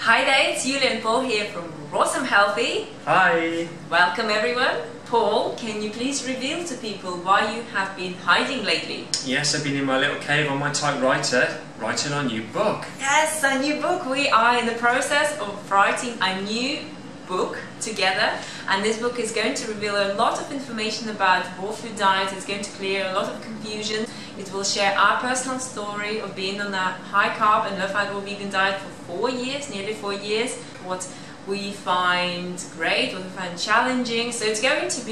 Hi there, it's Julia and Paul here from Awesome Healthy. Hi! Welcome everyone. Paul, can you please reveal to people why you have been hiding lately? Yes, I've been in my little cave on my typewriter, writing a new book. Yes, a new book. We are in the process of writing a new book together, and this book is going to reveal a lot of information about whole food diet. It's going to clear a lot of confusion. It will share our personal story of being on a high carb and low fat raw vegan diet for 4 years, nearly 4 years, what we find great, what we find challenging. So there's going to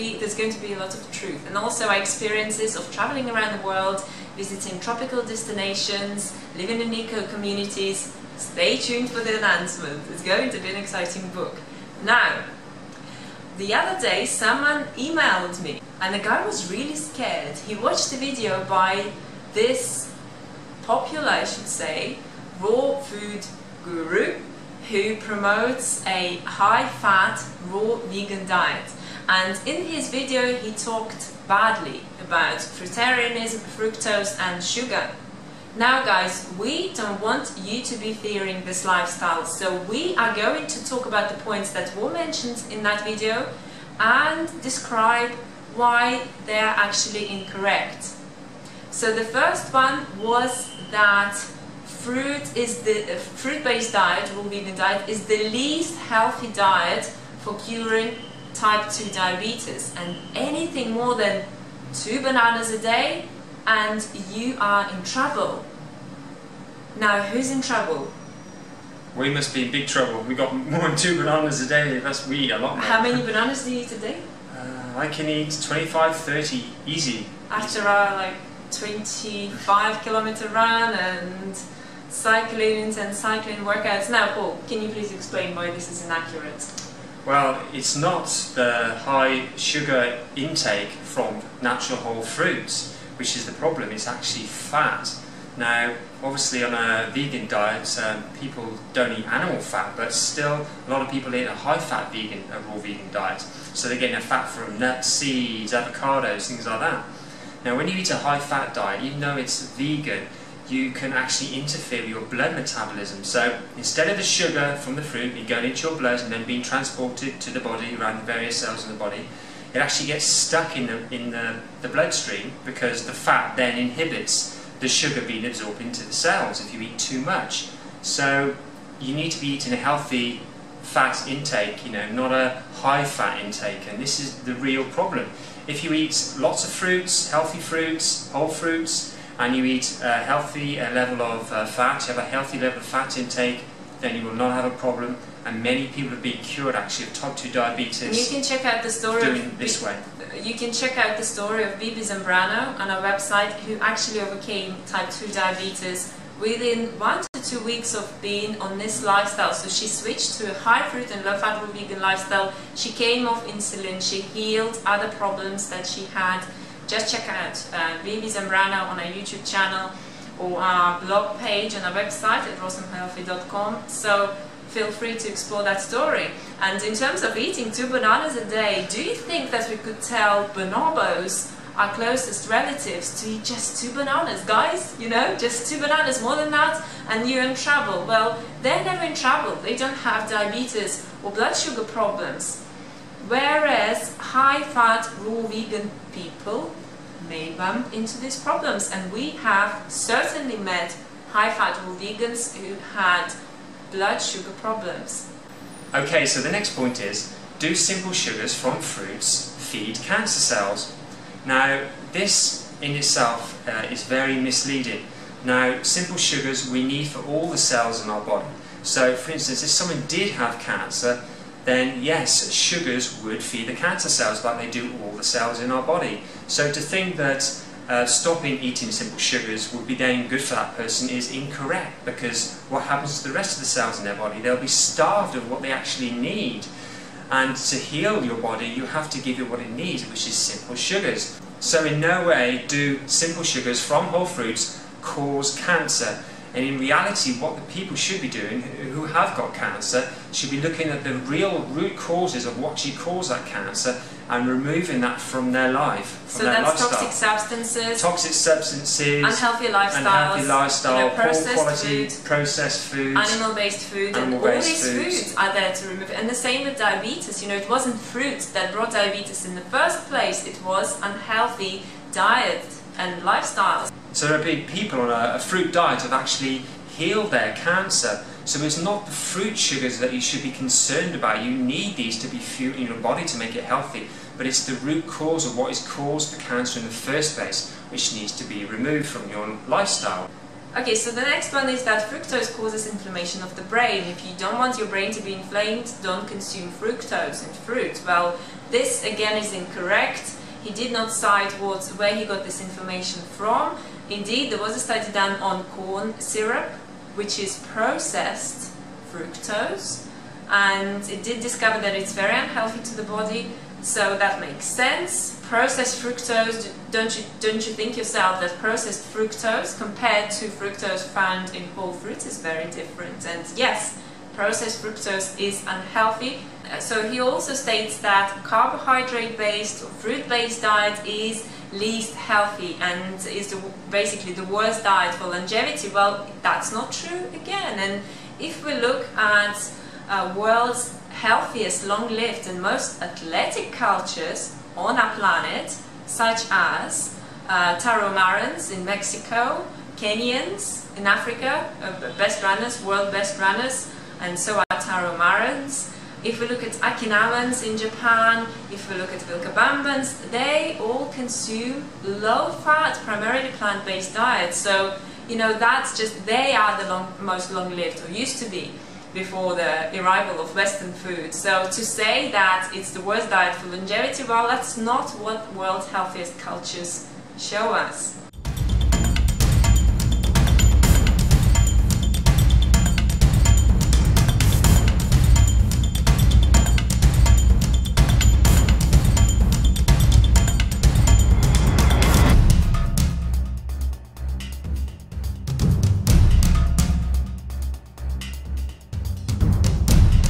be a lot of truth, and also our experiences of traveling around the world, visiting tropical destinations, living in eco communities. Stay tuned for the announcement. It's going to be an exciting book. Now, the other day someone emailed me and the guy was really scared. He watched a video by this popular, I should say, raw food guru who promotes a high-fat raw vegan diet. And in his video he talked badly about fruitarianism, fructose and sugar. Now guys, we don't want you to be fearing this lifestyle, so we are going to talk about the points that were mentioned in that video and describe why they're actually incorrect. So the first one was that fruit-based diet, raw vegan diet, is the least healthy diet for curing type 2 diabetes, and anything more than 2 bananas a day and you are in trouble. Now, who's in trouble? We must be in big trouble. We got more than 2 bananas a day. We eat a lot more. How many bananas do you eat a day? I can eat 25, 30 easy. After our 25-kilometer run and cycling and cycling workouts. Now, Paul, can you please explain why this is inaccurate? Well, it's not the high sugar intake from natural whole fruits which is the problem. It's actually fat. Now, obviously on a vegan diet, people don't eat animal fat, but still a lot of people eat a high-fat vegan, a raw vegan diet. So they're getting a fat from nuts, seeds, avocados, things like that. Now, when you eat a high-fat diet, even though it's vegan, you can actually interfere with your blood metabolism. So instead of the sugar from the fruit being going into your blood and then being transported to the body around the various cells in the body, it actually gets stuck in the bloodstream, because the fat then inhibits the sugar being absorbed into the cells if you eat too much. So you need to be eating a healthy fat intake, not a high fat intake, and this is the real problem. If you eat lots of fruits, healthy fruits, whole fruits, and you eat a healthy level of fat, you have a healthy level of fat intake, then you will not have a problem. And many people have been cured actually of type 2 diabetes. And you can check out the story doing this way. You can check out the story of Bibi Zambrano on our website, who actually overcame type 2 diabetes within 1 to 2 weeks of being on this lifestyle. So she switched to a high fruit and low fat raw vegan lifestyle. She came off insulin, she healed other problems that she had. Just check out Bibi Zambrano on our YouTube channel or our blog page on our website at awesomehealthy.com. So feel free to explore that story. And in terms of eating 2 bananas a day, do you think that we could tell bonobos, our closest relatives, to eat just 2 bananas? Guys, just 2 bananas, more than that, and you're in trouble. Well, they're never in trouble. They don't have diabetes or blood sugar problems. Whereas high-fat, raw vegan people may bump into these problems. And we have certainly met high-fat raw vegans who had blood sugar problems. Okay, so the next point is, do simple sugars from fruits feed cancer cells? Now, this in itself is very misleading. Now, simple sugars we need for all the cells in our body. So, for instance, if someone did have cancer, then yes, sugars would feed the cancer cells like they do all the cells in our body. So to think that stopping eating simple sugars would be then good for that person is incorrect, because what happens to the rest of the cells in their body? They'll be starved of what they actually need. And to heal your body, you have to give it what it needs, which is simple sugars. So in no way do simple sugars from whole fruits cause cancer. And in reality, what the people should be doing who have got cancer should be looking at the real root causes of what actually caused that cancer and removing that from their life, from their lifestyle. Toxic substances, unhealthy lifestyle, poor quality processed foods, animal-based food, and all these foods are there to remove. And the same with diabetes. You know, it wasn't fruit that brought diabetes in the first place. It was unhealthy diet and lifestyles. So there have been people on a fruit diet have actually healed their cancer. So it's not the fruit sugars that you should be concerned about. You need these to be fueled in your body to make it healthy. But it's the root cause of what has caused the cancer in the first place, which needs to be removed from your lifestyle. Okay, so the next one is that fructose causes inflammation of the brain. If you don't want your brain to be inflamed, don't consume fructose in fruit. Well, this again is incorrect. He did not cite where he got this information from. Indeed, there was a study done on corn syrup, which is processed fructose, and it did discover that it's very unhealthy to the body, so that makes sense. Processed fructose, don't you think yourself that processed fructose compared to fructose found in whole fruits is very different? And yes, processed fructose is unhealthy. So he also states that carbohydrate-based or fruit-based diet is least healthy and is basically the worst diet for longevity. Well, that's not true again. And if we look at world's healthiest, long-lived and most athletic cultures on our planet, such as Tarahumarans in Mexico, Kenyans in Africa, best runners, world best runners, and so are Tarahumarans. If we look at Okinawans in Japan, if we look at Vilcabambans, they all consume low-fat, primarily plant-based diets. So, you know, that's just, they are the most long-lived, or used to be, before the arrival of Western food. So to say that it's the worst diet for longevity, well, that's not what world's healthiest cultures show us.